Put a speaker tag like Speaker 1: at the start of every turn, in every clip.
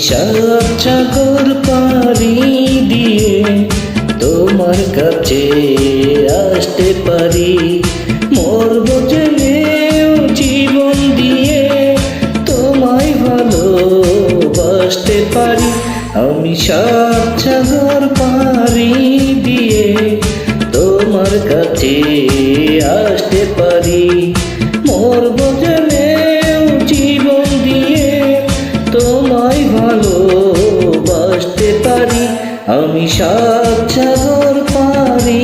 Speaker 1: সাত সাগর পাড়ি দিয়ে তোমার কাছে আসতে পারি। মরবো জেনেও জীবন দিয়ে তোমায় ভালোবাসতে পারি। আমি সাত সাগর পাড়ি দিয়ে তোমার কাছে আসতে পারি। মরবো জেনেও জীবন দিয়ে তোমায় ভালোবাসতে পারি। আমি সাত সাগর পাড়ি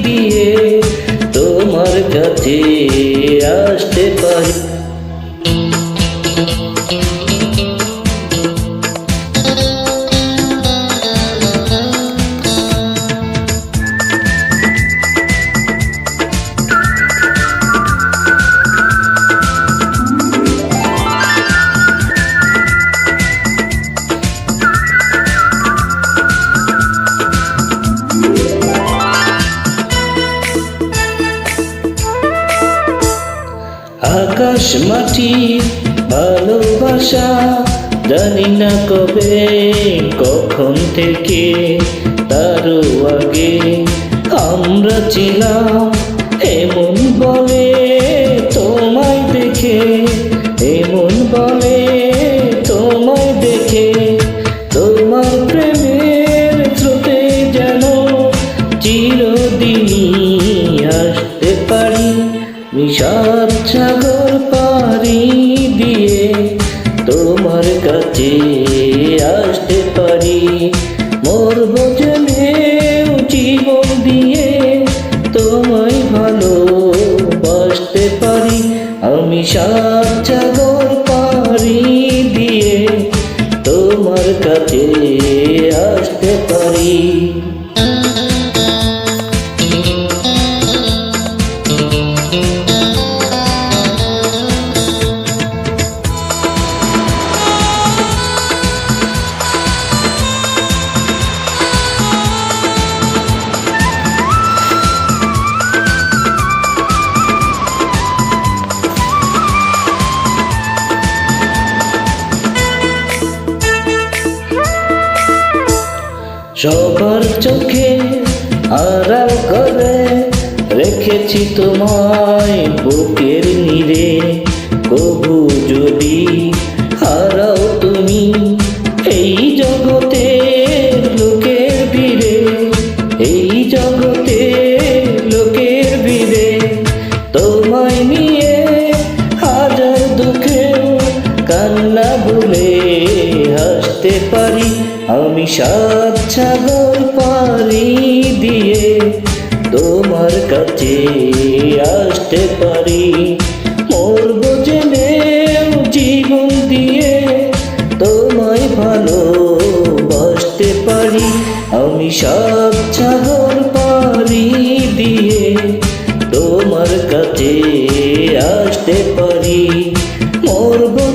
Speaker 1: দিয়ে তোমার কাছে আসতে পারি। আকাশ মাটি ভালোবাসা জানি না কবে কখন থেকে, তারও আগে আমরা ছিলাম এমন বলে তোমায় দেখে, এমন বলে তোমায় দেখে। তোমার প্রেমের স্রোতে যেন চিরদিনই আসতে পারি। সাত সাগর পাড়ি দিয়ে তোমার কাছে আসতে পারি। মরবো জেনেও জীবন দিয়ে তোমায় ভালোবাসতে পারি। আমি সাত সাগর পাড়ি দিয়ে তোমার কাছে আসতে পারি। সবার চোখে আড়াল করে রেখেছি তোমায় বুকের নীড়ে। কবু যদি হারাও তুমি এই জগতে লোকের ভিড়ে, এই জগতে লোকের ভিড়ে। তোমায় নিয়ে হাজার দুঃখেও কান্না ভুলে হাসতে পারি। আমি সাত সাগর পাড়ি দিয়ে তোমার কাছে আসতে পারি। মরবো জেনেও জীবন দিয়ে তোমায় ভালোবাসতে পারি। আমি সাত সাগর পাড়ি দিয়ে তোমার কাছে আসতে পারি। মরবো